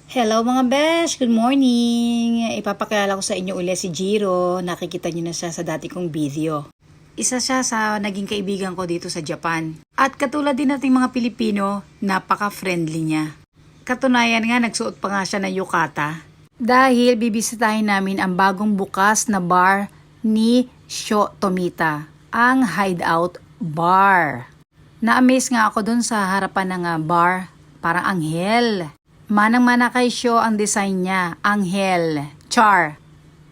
Hello mga besh! Good morning! Ipapakilala ko sa inyo ulit si Jiro. Nakikita niyo na siya sa dati kong video. Isa siya sa naging kaibigan ko dito sa Japan. At katulad din nating mga Pilipino, napaka-friendly niya. Katunayan nga, nagsuot pa nga siya ng yukata. Dahil bibisitahin namin ang bagong bukas na bar ni Sho Tomita, ang Hideout Bar. Na-amaze nga ako dun sa harapan ng bar, parang anghel. Manang-mana kay Sho ang design niya, anghel, char.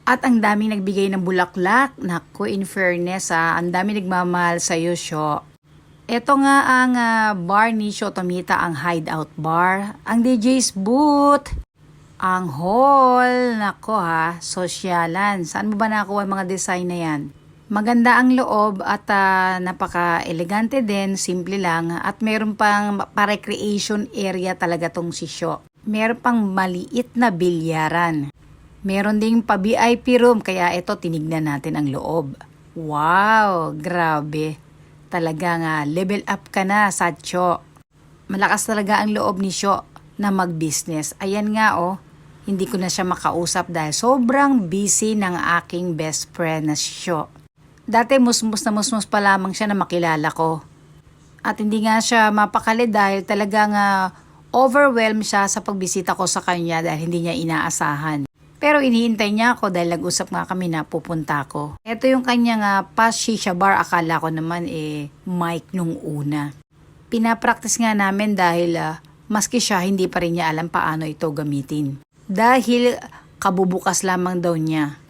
At ang daming nagbigay ng bulaklak. Naku, in fairness ang daming nagmamahal sa'yo, Sho. Ito nga ang bar ni Sho Tomita, ang Hideout Bar. Ang DJ's booth. Ang hall. Nako sosyalan. Saan mo ba nakuha ang mga design na yan? Maganda ang loob at napaka-elegante din, simple lang. At meron pang pa-recreation area talaga tong si Sho. Meron pang maliit na bilyaran. Meron ding pa-VIP room, kaya ito tinignan natin ang loob. Wow, grabe. Talagang level up ka na sa Sho. Malakas talaga ang loob ni Sho na mag-business. Ayan nga hindi ko na siya makausap dahil sobrang busy ng aking best friend na Sho. Dati musmus na musmus pa lamang siya na makilala ko. At hindi nga siya mapakali dahil talagang overwhelmed siya sa pagbisita ko sa kanya dahil hindi niya inaasahan. Pero inihintay niya ako dahil nag-usap nga kami na pupunta ko. Ito yung kanyang shisha bar. Akala ko naman mic nung una. Pinapractice nga namin dahil maski siya hindi pa rin niya alam paano ito gamitin. Dahil kabubukas lamang daw niya.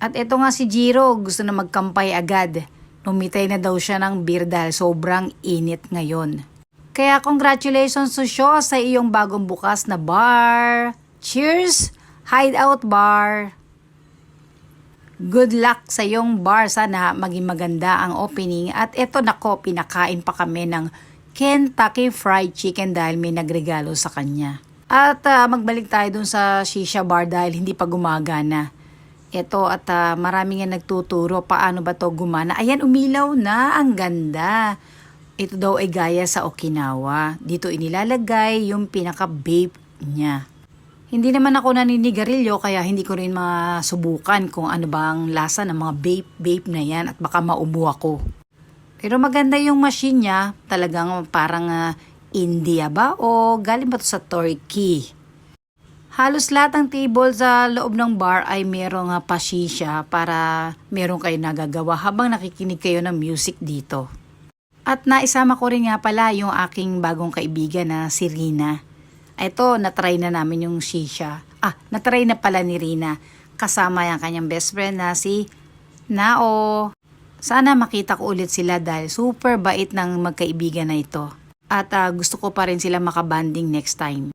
At ito nga si Jiro, gusto na magkampay agad. Numitay na daw siya ng beer dahil sobrang init ngayon. Kaya congratulations to Sho sa iyong bagong bukas na bar. Cheers! Hideout Bar. Good luck sa iyong bar. Sana maging maganda ang opening. At ito nako, pinakain pa kami ng Kentucky Fried Chicken dahil may nagregalo sa kanya. At magbalik tayo dun sa shisha bar dahil hindi pa gumagana. Ito at marami nga nagtuturo paano ba to gumana. Ayan, umilaw na. Ang ganda. Ito daw ay gaya sa Okinawa. Dito inilalagay yung pinaka-vape niya. Hindi naman ako naninigarilyo kaya hindi ko rin masubukan kung ano ba ang lasa ng mga vape na yan at baka maubo ako. Pero maganda yung machine niya. Talagang parang India ba o galing ba to sa Turkey? Halos lahat ng table sa loob ng bar ay merong pasisya para meron kayo nagagawa habang nakikinig kayo ng music dito. At naisama ko rin nga pala yung aking bagong kaibigan na si Rina. Ito, natry na namin yung shisha. Natry na pala ni Rina. Kasama yung kanyang best friend na si Nao. Sana makita ko ulit sila dahil super bait ng magkaibigan na ito. At gusto ko pa rin sila makabanding next time.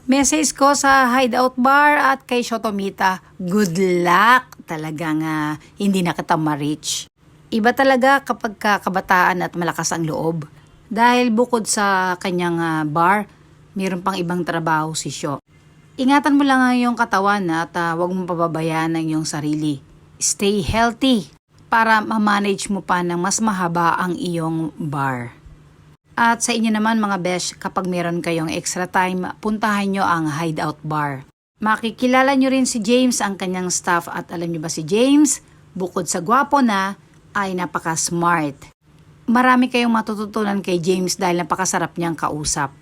Message ko sa Hideout Bar at kay Sho Tomita, good luck. Talagang hindi na kita ma-reach. Iba talaga kapag kabataan at malakas ang loob. Dahil bukod sa kanyang bar, mayroon pang ibang trabaho si Sho. Ingatan mo lang ang iyong katawan at huwag mong pababayaan ang iyong sarili. Stay healthy para ma-manage mo pa ng mas mahaba ang iyong bar. At sa inyo naman mga besh, kapag meron kayong extra time, puntahan nyo ang Hideout Bar. Makikilala nyo rin si James, ang kanyang staff. At alam nyo ba si James, bukod sa gwapo na, ay napaka-smart. Marami kayong matututunan kay James dahil napakasarap niyang kausap.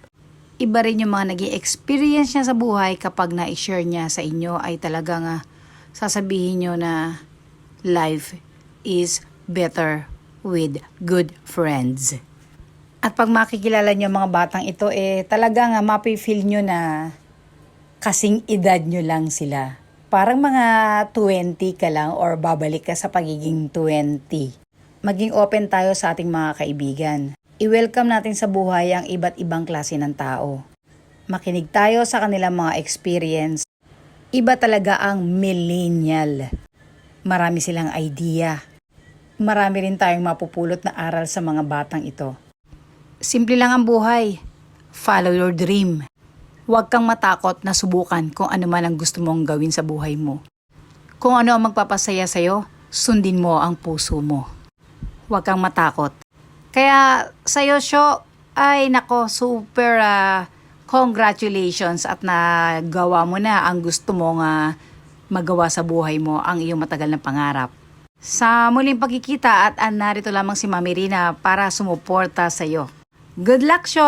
Iba rin yung mga naging experience niya sa buhay kapag na-share niya sa inyo ay talagang sasabihin nyo na life is better with good friends. At pag makikilala nyo mga batang ito, talagang mapi-feel nyo na kasing edad nyo lang sila. Parang mga 20 ka lang or babalik ka sa pagiging 20. Maging open tayo sa ating mga kaibigan. I-welcome natin sa buhay ang iba't ibang klase ng tao. Makinig tayo sa kanilang mga experience. Iba talaga ang millennial. Marami silang idea. Marami rin tayong mapupulot na aral sa mga batang ito. Simple lang ang buhay. Follow your dream. Huwag kang matakot na subukan kung ano man ang gusto mong gawin sa buhay mo. Kung ano ang magpapasaya sa'yo, sundin mo ang puso mo. Huwag kang matakot. Kaya sa'yo, Sho, ay nako, super Congratulations at nagawa mo na ang gusto mong magawa sa buhay mo, ang iyong matagal na pangarap. Sa muling pagkikita at narito lamang si Mami Rina para sumuporta sa iyo. Good luck, Sho!